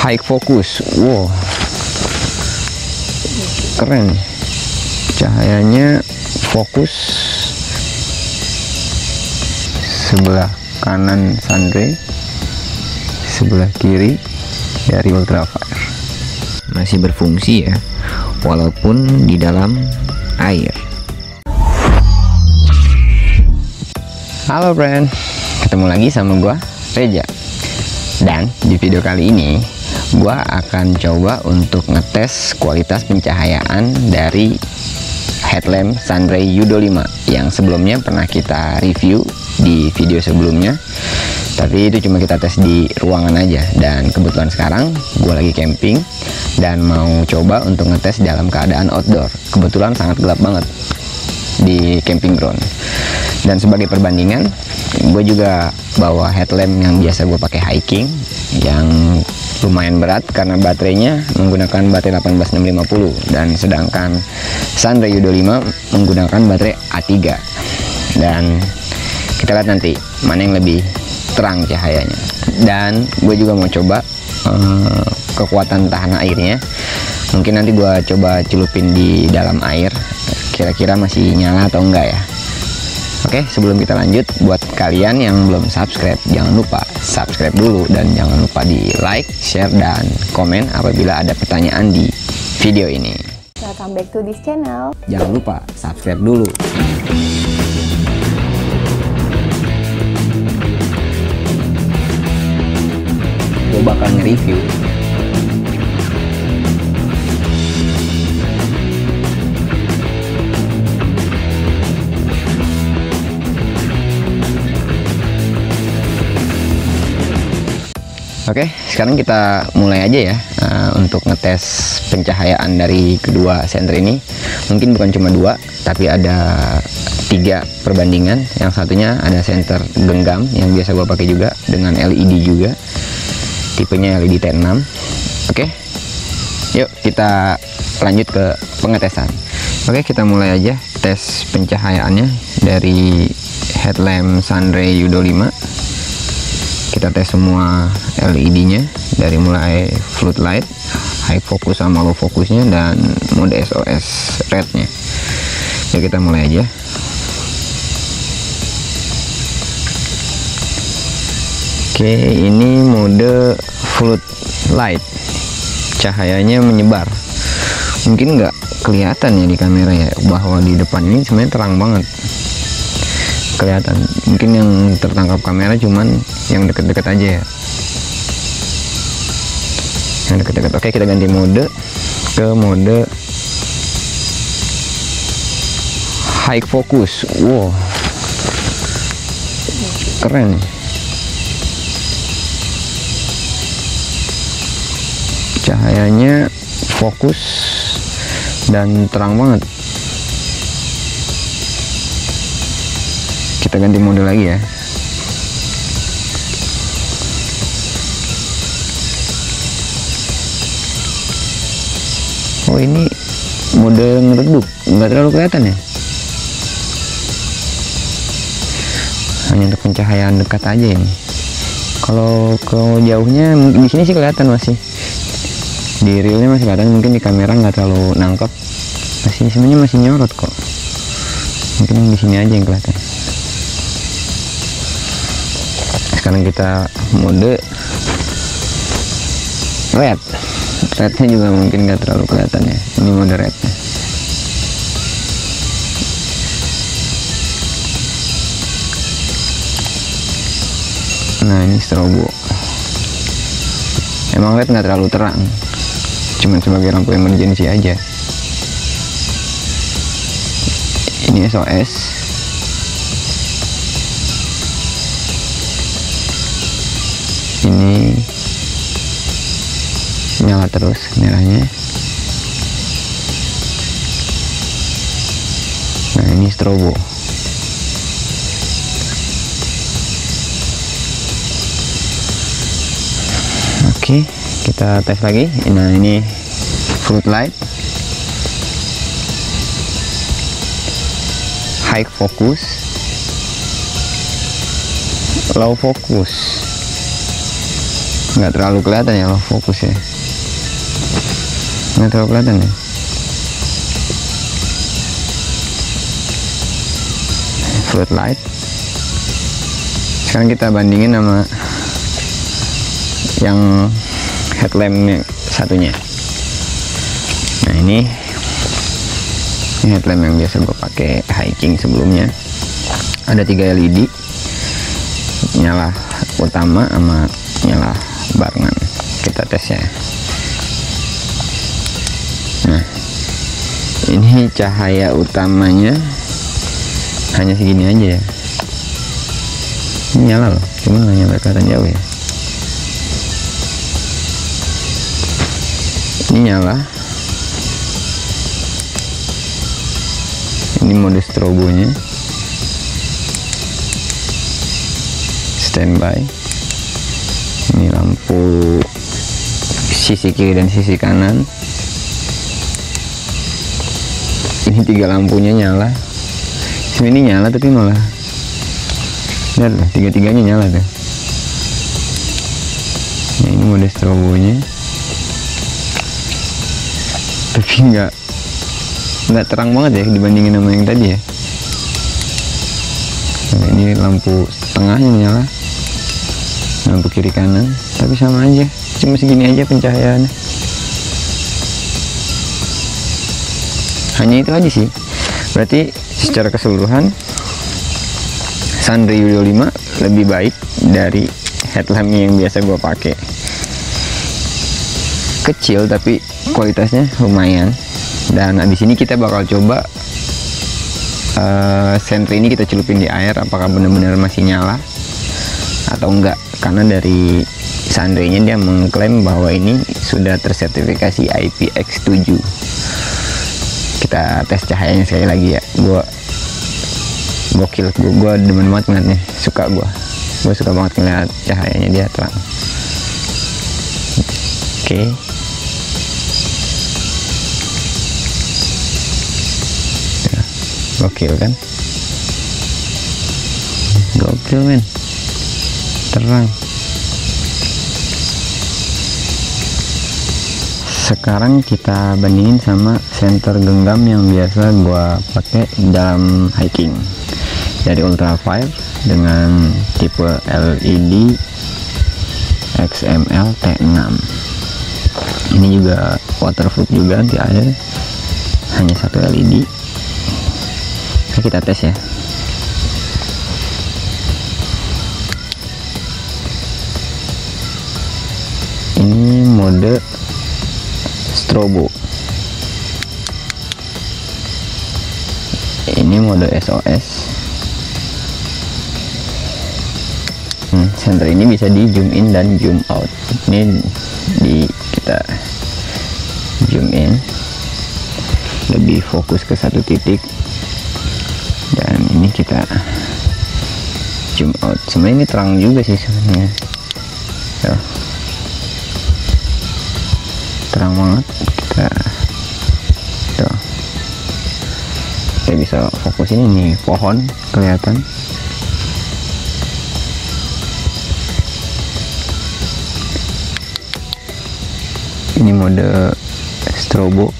high focus. Wow, keren. Cahayanya fokus sebelah kanan sunray, sebelah kiri dari ultrafire. Masih berfungsi ya, walaupun di dalam air. Halo friend, ketemu lagi sama gua Reja. Dan di video kali ini gua akan coba untuk ngetes kualitas pencahayaan dari headlamp Sunray Yudo 5 yang sebelumnya pernah kita review di video sebelumnya, tapi itu cuma kita tes di ruangan aja. Dan kebetulan sekarang gua lagi camping dan mau coba untuk ngetes dalam keadaan outdoor. Kebetulan sangat gelap banget di camping ground. Dan sebagai perbandingan, gue juga bawa headlamp yang biasa gue pakai hiking, yang lumayan berat karena baterainya menggunakan baterai 18650, dan sedangkan Sunray Yudo 5 menggunakan baterai A3. Dan kita lihat nanti mana yang lebih terang cahayanya. Dan gue juga mau coba kekuatan tahan airnya. Mungkin nanti gue coba celupin di dalam air, kira-kira masih nyala atau enggak ya. Oke, sebelum kita lanjut, buat kalian yang belum subscribe, jangan lupa subscribe dulu, dan jangan lupa di like, share, dan komen apabila ada pertanyaan di video ini. Welcome back to this channel. Jangan lupa subscribe dulu. Gue bakal nge-review Oke, sekarang kita mulai aja ya untuk ngetes pencahayaan dari kedua senter ini. Mungkin bukan cuma dua, tapi ada 3 perbandingan. Yang satunya ada senter genggam yang biasa gua pakai juga, dengan LED juga, tipenya LED T6. Oke, yuk kita lanjut ke pengetesan. Oke, kita mulai aja tes pencahayaannya dari headlamp Sunray Yudo 5. Kita tes semua LED-nya, dari mulai floodlight, high focus sama low fokusnya, dan mode SOS red-nya. Ya, kita mulai aja. Oke, ini mode floodlight, cahayanya menyebar. Mungkin nggak kelihatan ya di kamera ya, bahwa di depan ini sebenarnya terang banget kelihatan. Mungkin yang tertangkap kamera cuman yang deket-deket aja ya, yang deket-deket. Oke, kita ganti mode ke mode high focus. Wow, keren. Cahayanya fokus dan terang banget. Kita ganti mode lagi ya. Oh, ini mode ngeredup, nggak terlalu kelihatan ya. Hanya untuk pencahayaan dekat aja ini. Kalau ke jauhnya mungkin di sini sih kelihatan, masih di realnya masih kelihatan. Mungkin di kamera nggak terlalu nangkep, masih sebenarnya masih nyorot kok. Mungkin di sini aja yang kelihatan. Sekarang kita mode red. Rednya juga mungkin nggak terlalu kelihatan ya. Ini mode rednya. Nah, ini strobo. Emang red nggak terlalu terang, cuman sebagai lampu emergency aja. Ini SOS. Ini nyala terus merahnya. Nah, ini strobo. Oke, kita tes lagi. Nah, ini floodlight, high focus, low focus. nggak terlalu kelihatan ya kalau fokus ya, nggak terlalu kelihatan ya. Floodlight. Sekarang kita bandingin sama yang headlampnya satunya. Nah ini headlamp yang biasa gue pakai hiking sebelumnya. Ada 3 LED, nyala utama sama nyala barengan. Kita tes ya. Nah ini cahaya utamanya hanya segini aja ya. Ini nyala loh, cuma nggak nyampe kelihatan jauh ya. Ini nyala. Ini mode strobonya, standby. Ini lampu sisi kiri dan sisi kanan. Ini 3 lampunya nyala. Ini nyala tapi malah lihat lah, 3-tiganya nyala tuh. Nah, ini mode strobonya, tapi nggak terang banget ya dibandingin sama yang tadi ya. Nah, ini lampu tengahnya menyala, lampu kiri kanan, tapi sama aja, cuma segini aja pencahayaannya. Hanya itu aja sih. Berarti secara keseluruhan Sunray Udio 5 lebih baik dari headlampnya yang biasa gue pakai. Kecil tapi kualitasnya lumayan. Dan di sini kita bakal coba sentri ini kita celupin di air, apakah benar-benar masih nyala atau enggak. Karena dari Sunray-nya dia mengklaim bahwa ini sudah tersertifikasi IPX7. Kita tes cahayanya sekali lagi ya. Gue gokil, gue demen banget ngeliatnya, gue suka banget ngeliat cahayanya, dia terang. Oke. Ya, gokil kan, gokil men, terang. Sekarang kita bandingin sama senter genggam yang biasa gua pakai dalam hiking dari Ultrafire dengan tipe LED XML T6. Ini juga waterproof juga di air, hanya 1 LED. Nah, kita tes ya. Ini mode strobo, ini mode SOS. Senter ini bisa di zoom in dan zoom out. Ini kita zoom in, lebih fokus ke satu titik, dan ini kita zoom out. Sebenarnya ini terang juga sih sebenarnya. Terang banget. Kita bisa fokusin ini pohon kelihatan. Ini mode strobo,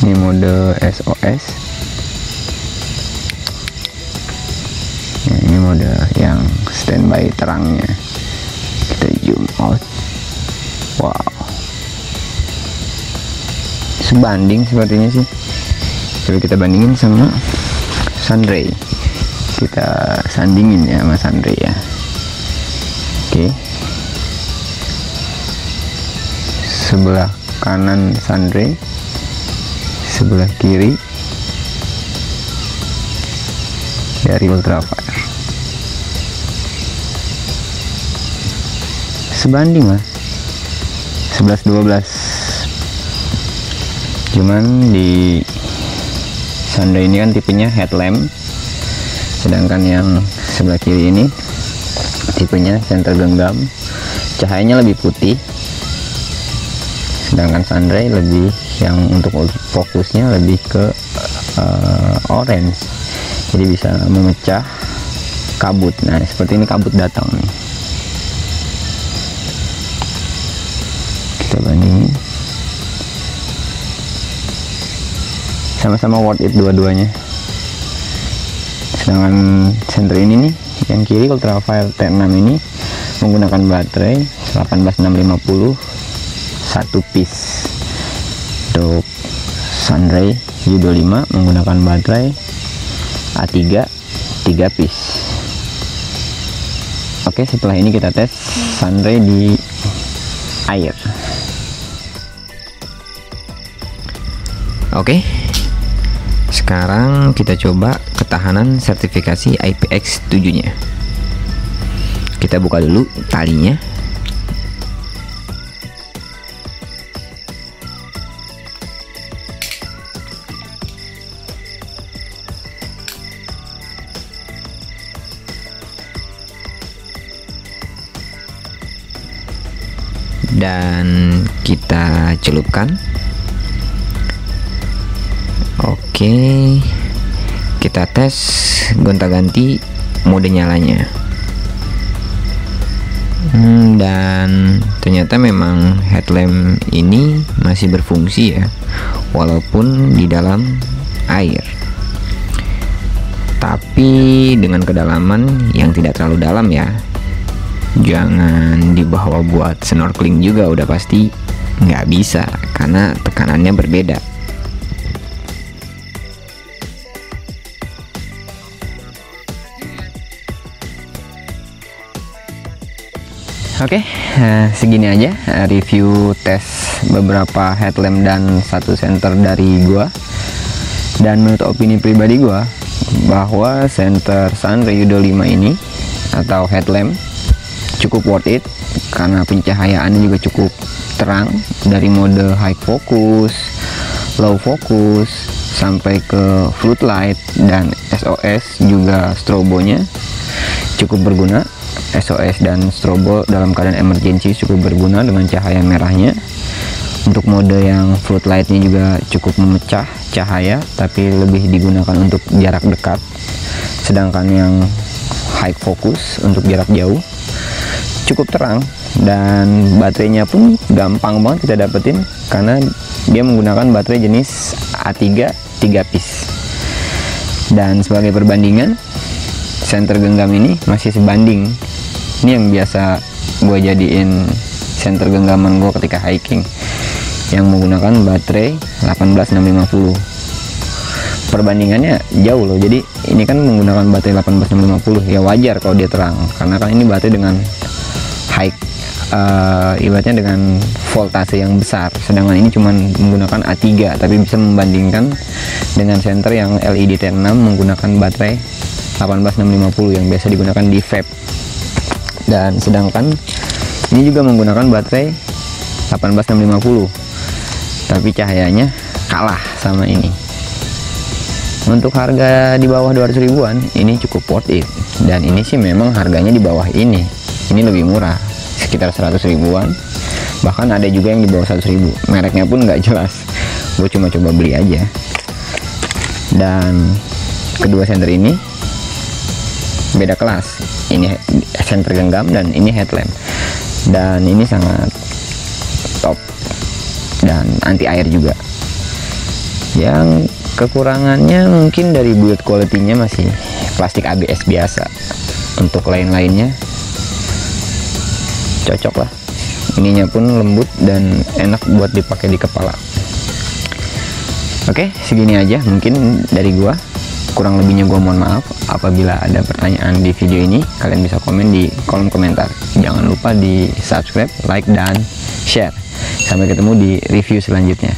ini mode SOS. Nah, ini mode yang standby terangnya. Kita zoom out. Wow, sebanding sepertinya sih. Coba kita bandingin sama Sunray, kita sandingin ya sama Sunray ya. Oke, sebelah kanan Sunray, sebelah kiri dari Ultrafire. Sebanding lah, 11-12. Cuman di Sunray ini kan tipenya headlamp, sedangkan yang sebelah kiri ini tipenya senter genggam, cahayanya lebih putih. Sedangkan Sunray lebih yang untuk fokusnya lebih ke orange, jadi bisa memecah kabut. Nah seperti ini kabut datang nih, kita bandingin. Sama-sama worth it dua-duanya. Sedangkan senter ini nih, yang kiri Ultrafire T6 ini menggunakan baterai 18650 satu piece. Untuk Sunray U25 menggunakan baterai A3 3 piece. Oke, setelah ini kita tes Sunray di air. Oke, sekarang kita coba ketahanan sertifikasi IPX7 nya. Kita buka dulu talinya. Dan kita celupkan. Oke, kita tes gonta-ganti mode nyalanya. Dan ternyata memang headlamp ini masih berfungsi ya, walaupun di dalam air, tapi dengan kedalaman yang tidak terlalu dalam ya. Jangan dibawa buat snorkeling juga, udah pasti nggak bisa karena tekanannya berbeda. Oke, segini aja review tes beberapa headlamp dan satu senter dari gua. Dan menurut opini pribadi gua, bahwa senter Sunray U25 ini atau headlamp cukup worth it karena pencahayaannya juga cukup terang, dari mode high focus, low focus, sampai ke floodlight, dan SOS juga strobonya cukup berguna. SOS dan strobo dalam keadaan emergency cukup berguna dengan cahaya merahnya. Untuk mode yang floodlightnya juga cukup memecah cahaya, tapi lebih digunakan untuk jarak dekat, sedangkan yang high focus untuk jarak jauh cukup terang. Dan baterainya pun gampang banget kita dapetin karena dia menggunakan baterai jenis A3 3 piece. Dan sebagai perbandingan, senter genggam ini masih sebanding. Ini yang biasa gue jadiin senter genggaman gue ketika hiking, yang menggunakan baterai 18650. Perbandingannya jauh loh. Jadi ini kan menggunakan baterai 18650, ya wajar kalau dia terang karena kan ini baterai dengan high ibaratnya dengan voltase yang besar, sedangkan ini cuma menggunakan A3, tapi bisa membandingkan dengan senter yang LED T6 menggunakan baterai 18650 yang biasa digunakan di vape. Dan sedangkan ini juga menggunakan baterai 18650, tapi cahayanya kalah sama ini. Untuk harga di bawah 200 ribuan ini cukup worth it, dan ini sih memang harganya di bawah ini lebih murah, sekitar 100 ribuan, bahkan ada juga yang di bawah 100 ribu. Mereknya pun nggak jelas, gue cuma coba beli aja. Dan kedua senter ini beda kelas, ini senter genggam dan ini headlamp, dan ini sangat top dan anti air juga. Yang kekurangannya mungkin dari build quality-nya masih plastik ABS biasa. Untuk lain-lainnya cocok lah, ininya pun lembut dan enak buat dipakai di kepala. Oke, segini aja mungkin dari gua. Kurang lebihnya gua mohon maaf. Apabila ada pertanyaan di video ini, kalian bisa komen di kolom komentar. Jangan lupa di subscribe, like, dan share. Sampai ketemu di review selanjutnya.